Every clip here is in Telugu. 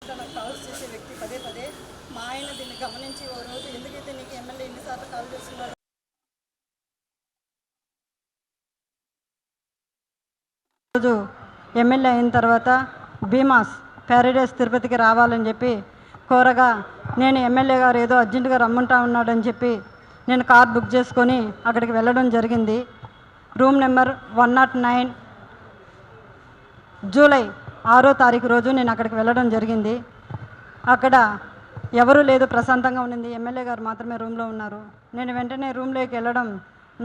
ఇట్లా నాకు కాల్స్ చేసే వ్యక్తి పదే పదే. మా ఆయన దీన్ని గమనించి ఓ రోజు ఎందుకైతే నీకు ఎమ్మెల్యే ఎన్నిసార్లు కాల్ చేస్తున్నాడు రోజు ఎమ్మెల్యే అయిన తర్వాత భీమాస్ ప్యారడైస్ తిరుపతికి రావాలని చెప్పి కోరగా నేను ఎమ్మెల్యే గారు ఏదో అర్జెంటుగా రమ్మంటా ఉన్నాడని చెప్పి నేను కార్ బుక్ చేసుకొని అక్కడికి వెళ్ళడం జరిగింది. రూమ్ నెంబర్ 109 జూలై 6వ తారీఖు రోజు నేను అక్కడికి వెళ్ళడం జరిగింది. అక్కడ ఎవరూ లేదు, ప్రశాంతంగా ఉండింది. ఎమ్మెల్యే గారు మాత్రమే రూమ్లో ఉన్నారు. నేను వెంటనే రూమ్లోకి వెళ్ళడం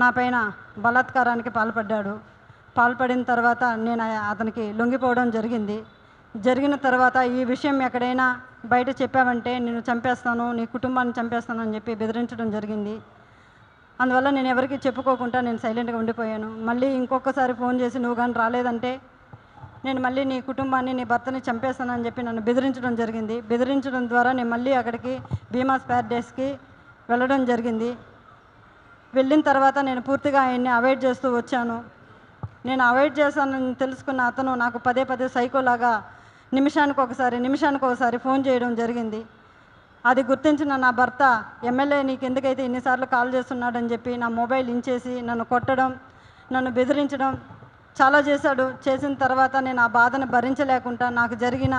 నా పైన బలాత్కారానికి పాల్పడిన తర్వాత నేను అతనికి లొంగిపోవడం జరిగింది. జరిగిన తర్వాత ఈ విషయం ఎక్కడైనా బయట చెప్పావంటే నేను చంపేస్తాను, నీ కుటుంబాన్ని చంపేస్తాను అని చెప్పి బెదిరించడం జరిగింది. అందువల్ల నేను ఎవరికి చెప్పుకోకుండా నేను సైలెంట్గా ఉండిపోయాను. మళ్ళీ ఇంకొకసారి ఫోన్ చేసి నువ్వు కానీ రాలేదంటే నేను మళ్ళీ నీ కుటుంబాన్ని, నీ భర్తని చంపేస్తానని చెప్పి నన్ను బెదిరించడం జరిగింది. బెదిరించడం ద్వారా నేను మళ్ళీ అక్కడికి భీమాస్ ప్యారడైస్కి వెళ్ళడం జరిగింది. వెళ్ళిన తర్వాత నేను పూర్తిగా ఆయన్ని అవాయిడ్ చేస్తూ వచ్చాను. నేను అవాయిడ్ చేశానని తెలుసుకున్న అతను నాకు పదే పదే సైకోలాగా నిమిషానికి ఒకసారి ఫోన్ చేయడం జరిగింది. అది గుర్తించిన నా భర్త ఎమ్మెల్యే నీకు ఎందుకైతే ఇన్నిసార్లు కాల్ చేస్తున్నాడని చెప్పి నా మొబైల్ ఇంచేసి నన్ను కొట్టడం, నన్ను బెదిరించడం చాలా చేశాడు. చేసిన తర్వాత నేను ఆ బాధను భరించలేకుండా నాకు జరిగిన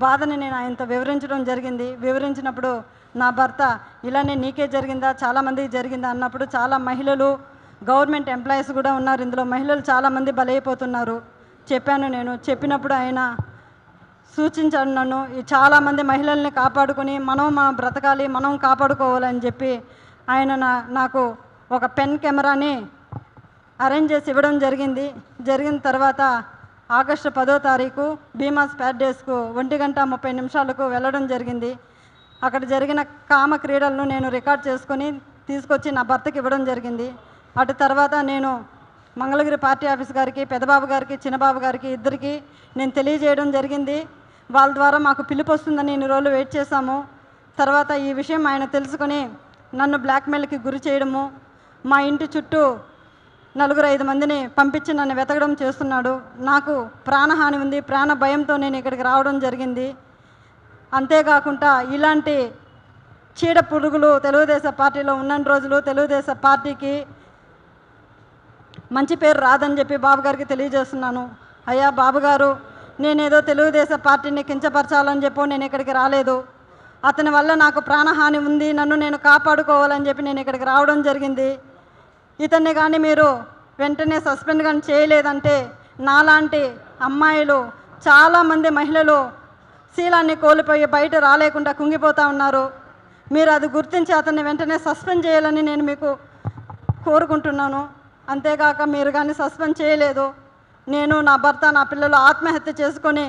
బాధని నేను ఆయనతో వివరించడం జరిగింది. వివరించినప్పుడు నా భర్త ఇలానే నీకే జరిగిందా, చాలామందికి జరిగిందా అన్నప్పుడు చాలా మహిళలు, గవర్నమెంట్ ఎంప్లాయీస్ కూడా ఉన్నారు, ఇందులో మహిళలు చాలామంది బలైపోతున్నారు చెప్పాను. నేను చెప్పినప్పుడు ఆయన సూచించాడు నన్ను చాలామంది మహిళల్ని కాపాడుకొని మనం బ్రతకాలి, మనం కాపాడుకోవాలని చెప్పి ఆయన నాకు ఒక పెన్ కెమెరాని అరేంజ్ చేసి ఇవ్వడం జరిగింది. జరిగిన తర్వాత ఆగస్టు 10వ తారీఖు భీమాస్ ప్యారడైస్కు 1:30 వెళ్ళడం జరిగింది. అక్కడ జరిగిన కామ క్రీడలను నేను రికార్డ్ చేసుకొని తీసుకొచ్చి నా భర్తకి ఇవ్వడం జరిగింది. అటు తర్వాత నేను మంగళగిరి పార్టీ ఆఫీస్ గారికి, పెద్దబాబు గారికి, చిన్నబాబు గారికి ఇద్దరికి నేను తెలియజేయడం జరిగింది. వాళ్ళ ద్వారా మాకు పిలుపు వస్తుందని ఇన్ని రోజులు వెయిట్ చేశాము. తర్వాత ఈ విషయం ఆయన తెలుసుకొని నన్ను బ్లాక్మెయిల్కి గురి చేయడము, మా ఇంటి చుట్టూ 4-5 మందిని పంపించి నన్ను వెతకడం చేస్తున్నాడు. నాకు ప్రాణహాని ఉంది, ప్రాణ భయంతో నేను ఇక్కడికి రావడం జరిగింది. అంతేకాకుండా ఇలాంటి చీడ పురుగులు తెలుగుదేశం పార్టీలో ఉన్న రోజులు తెలుగుదేశం పార్టీకి మంచి పేరు రాదని చెప్పి బాబు గారికి తెలియజేస్తున్నాను. అయ్యా బాబుగారు, నేనేదో తెలుగుదేశం పార్టీని కించపరచాలని చెప్పో నేను ఇక్కడికి రాలేదు. అతని వల్ల నాకు ప్రాణహాని ఉంది, నన్ను నేను కాపాడుకోవాలని చెప్పి నేను ఇక్కడికి రావడం జరిగింది. ఇతన్ని కానీ మీరు వెంటనే సస్పెండ్ కానీ చేయలేదంటే నాలాంటి అమ్మాయిలు చాలామంది మహిళలు శీలాన్ని కోల్పోయి బయట రాలేకుండా కుంగిపోతూ ఉన్నారు. మీరు అది గుర్తించి అతన్ని వెంటనే సస్పెండ్ చేయాలని నేను మీకు కోరుకుంటున్నాను. అంతేకాక మీరు కానీ సస్పెండ్ చేయలేదు, నేను, నా భర్త, నా పిల్లలు ఆత్మహత్య చేసుకొని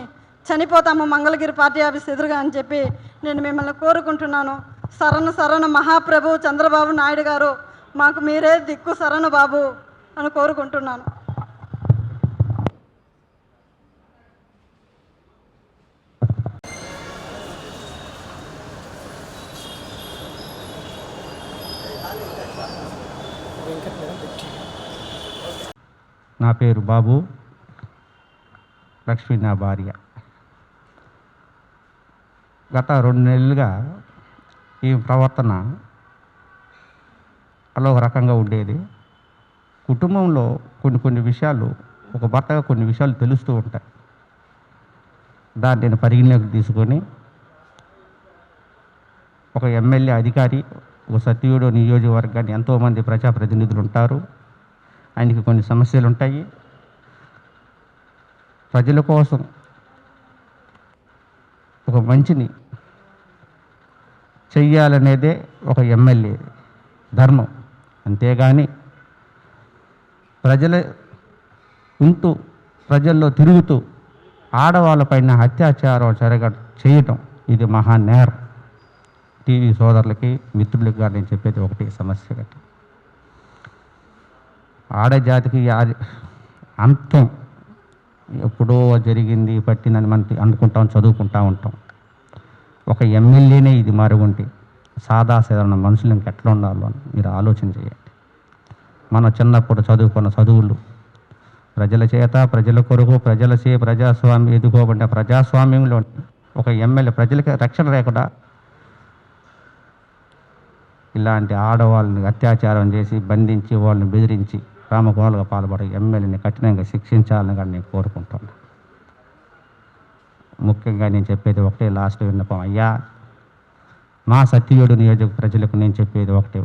చనిపోతాము మంగళగిరి పార్టీ ఆఫీస్ ఎదురుగా అని చెప్పి నేను మిమ్మల్ని కోరుకుంటున్నాను. శరణు మహాప్రభు చంద్రబాబు నాయుడు గారు, మాకు మీరే దిక్కు శరణు బాబు అని కోరుకుంటున్నాను. నా పేరు బాబు, లక్ష్మి నా భార్య. గత 2 నెలలుగా ఈ ప్రవర్తన అలా ఒక రకంగా ఉండేది. కుటుంబంలో కొన్ని విషయాలు, ఒక భర్తగా కొన్ని విషయాలు తెలుస్తూ ఉంటాయి. దాన్ని నేను పరిగణలోకి తీసుకొని ఒక ఎమ్మెల్యే అధికారి, ఒక సత్యుడు నియోజకవర్గాన్ని ఎంతోమంది ప్రజాప్రతినిధులు ఉంటారు, ఆయనకి కొన్ని సమస్యలు ఉంటాయి. ప్రజల కోసం ఒక మంచిని చెయ్యాలనేదే ఒక ఎమ్మెల్యే ధర్మం. అంతేగాని ఉంటూ ప్రజల్లో తిరుగుతూ ఆడవాళ్ళపైన అత్యాచారం చేయటం ఇది మహానేరం. టీవీ సోదరులకి, మిత్రులకి కానీ నేను చెప్పేది ఒకటి సమస్య గట్టి, ఆడజాతికి అంతం ఎప్పుడో జరిగింది, పట్టిందని మనం అనుకుంటాం, చదువుకుంటూ ఉంటాం. ఒక ఎమ్మెల్యేనే ఇది మరుగుంటే సాధారణ మనుషులు ఇంకెట్లా ఉండాలో అని మీరు ఆలోచన చేయండి. మనం చిన్నప్పుడు చదువుకున్న చదువులు ప్రజల చేత, ప్రజల కొరకు, ప్రజలచే ప్రజాస్వామ్యం ఎదుకోబడిన ప్రజాస్వామ్యంలో ఒక ఎమ్మెల్యే ప్రజలకి రక్షణ లేకుండా ఇలాంటి ఆడవాళ్ళని అత్యాచారం చేసి బంధించి వాళ్ళని బెదిరించి రామకోణాలుగా పాల్పడే ఎమ్మెల్యేని కఠినంగా శిక్షించాలని కానీ నేను కోరుకుంటున్నాను. ముఖ్యంగా నేను చెప్పేది ఒకటే లాస్ట్ విన్నపం, అయ్యా మా సత్యవేడు నియోజక ప్రజలకు నేను చెప్పేది ఒకటి,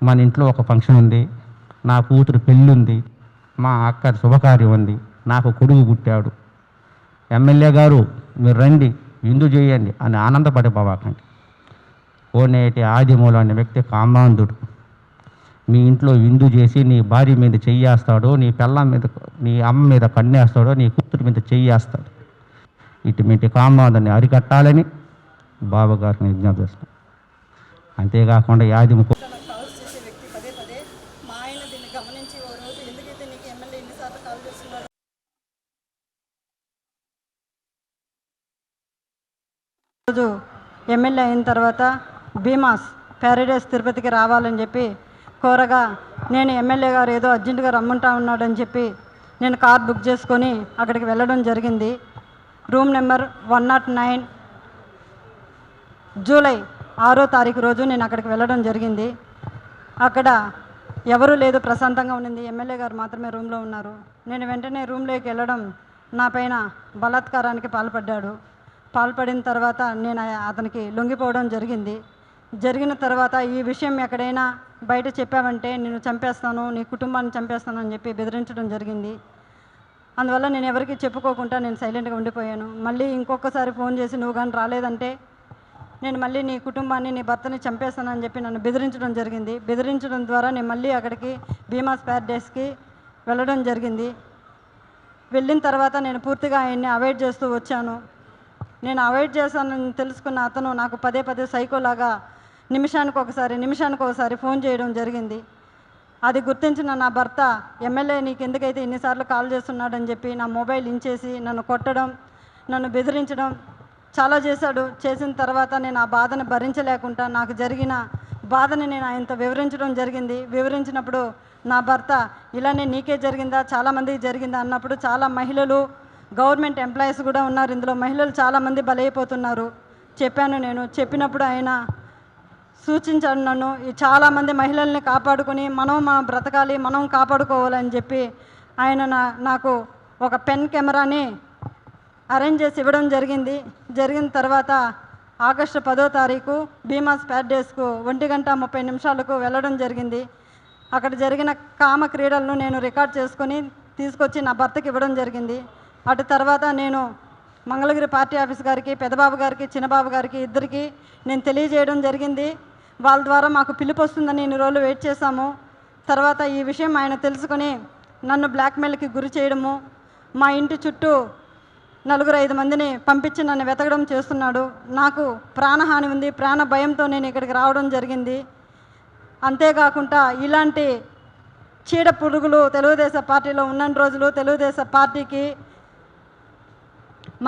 మన ఇంట్లో ఒక ఫంక్షన్ ఉంది, నా కూతురు పెళ్ళి ఉంది, మా అక్క శుభకార్యం ఉంది, నాకు కొడుకు పుట్టాడు, ఎమ్మెల్యే గారు మీరు రండి విందు చేయండి అని ఆనందపడిపోవాకండి. కోనేటి ఆదిమూలం అనే వ్యక్తి కామాంధుడు మీ ఇంట్లో విందు చేసి నీ భార్య మీద చెయ్యేస్తాడో, నీ పిల్లం మీద, నీ అమ్మ మీద కన్నేస్తాడో, నీ కూతురు మీద చెయ్యేస్తాడు. ఇటువంటి కామాంధుని అరికట్టాలని బాబుగారిని విజ్ఞప్తి చేస్తాను. అంతేకాకుండా యాదిము కాల్స్ చేసే వ్యక్తి పదే పదే మా ఆయన దీన్ని గమనించి ఓ రోజు ఎందుకైతే నీకు ఎమ్మెల్యే ఎన్నిసార్లు కాల్ చేస్తున్నాడు రోజు ఎమ్మెల్యే అయిన తర్వాత భీమాస్ ప్యారడైస్ తిరుపతికి రావాలని చెప్పి కోరగా నేను ఎమ్మెల్యే గారు ఏదో అర్జెంటుగా రమ్మంటా ఉన్నాడని చెప్పి నేను కార్ బుక్ చేసుకొని అక్కడికి వెళ్ళడం జరిగింది. రూమ్ నెంబర్ 109 జూలై 6వ తారీఖు రోజు నేను అక్కడికి వెళ్ళడం జరిగింది. అక్కడ ఎవరూ లేదు, ప్రశాంతంగా ఉండింది. ఎమ్మెల్యే గారు మాత్రమే రూమ్లో ఉన్నారు. నేను వెంటనే రూమ్లోకి వెళ్ళడం నా పైన బలాత్కారానికి పాల్పడిన తర్వాత నేను అతనికి లొంగిపోవడం జరిగింది. జరిగిన తర్వాత ఈ విషయం ఎక్కడైనా బయట చెప్పావంటే నేను చంపేస్తాను, నీ కుటుంబాన్ని చంపేస్తాను అని చెప్పి బెదిరించడం జరిగింది. అందువల్ల నేను ఎవరికి చెప్పుకోకుండా నేను సైలెంట్గా ఉండిపోయాను. మళ్ళీ ఇంకొకసారి ఫోన్ చేసి నువ్వు కానీ రాలేదంటే నేను మళ్ళీ నీ కుటుంబాన్ని, నీ భర్తని చంపేస్తానని చెప్పి నన్ను బెదిరించడం జరిగింది. బెదిరించడం ద్వారా నేను మళ్ళీ అక్కడికి భీమాస్ ప్యారడైస్కి వెళ్ళడం జరిగింది. వెళ్ళిన తర్వాత నేను పూర్తిగా ఆయన్ని అవాయిడ్ చేస్తూ వచ్చాను. నేను అవాయిడ్ చేశానని తెలుసుకున్న అతను నాకు పదే పదే సైకోలాగా నిమిషానికి ఒకసారి ఫోన్ చేయడం జరిగింది. అది గుర్తించిన నా భర్త ఎమ్మెల్యే నీకు ఎందుకైతే ఎన్నిసార్లు కాల్ చేస్తున్నాడని చెప్పి నా మొబైల్ ఇంచేసి నన్ను కొట్టడం, నన్ను బెదిరించడం చాలా చేశాడు. చేసిన తర్వాత నేను ఆ బాధను భరించలేకుండా నాకు జరిగిన బాధని నేను ఆయనతో వివరించడం జరిగింది. వివరించినప్పుడు నా భర్త ఇలానే నీకే జరిగిందా, చాలామందికి జరిగిందా అన్నప్పుడు చాలా మహిళలు, గవర్నమెంట్ ఎంప్లాయీస్ కూడా ఉన్నారు, ఇందులో మహిళలు చాలామంది బలైపోతున్నారు చెప్పాను. నేను చెప్పినప్పుడు ఆయన సూచించాడు నన్ను, ఈ చాలామంది మహిళల్ని కాపాడుకొని మనం బ్రతకాలి, మనం కాపాడుకోవాలని చెప్పి ఆయన నాకు ఒక పెన్ కెమెరాని అరేంజ్ చేసి ఇవ్వడం జరిగింది. జరిగిన తర్వాత ఆగస్టు 10వ తారీఖు భీమాస్ ప్యారడైస్కు 1:30 వెళ్ళడం జరిగింది. అక్కడ జరిగిన కామ క్రీడలను నేను రికార్డ్ చేసుకొని తీసుకొచ్చి నా భర్తకి ఇవ్వడం జరిగింది. అటు తర్వాత నేను మంగళగిరి పార్టీ ఆఫీస్ గారికి, పెద్దబాబు గారికి, చిన్నబాబు గారికి ఇద్దరికి నేను తెలియజేయడం జరిగింది. వాళ్ళ ద్వారా మాకు పిలుపు వస్తుందని ఇన్ని రోజులు వెయిట్ చేశాము. తర్వాత ఈ విషయం ఆయన తెలుసుకొని నన్ను బ్లాక్మెయిల్కి గురి చేయడము, మా ఇంటి చుట్టూ 4-5 మందిని పంపించి నన్ను వెతకడం చేస్తున్నాడు. నాకు ప్రాణహాని ఉంది, ప్రాణ భయంతో నేను ఇక్కడికి రావడం జరిగింది. అంతేకాకుండా ఇలాంటి చీడ పురుగులు తెలుగుదేశం పార్టీలో ఉన్న రోజులు తెలుగుదేశం పార్టీకి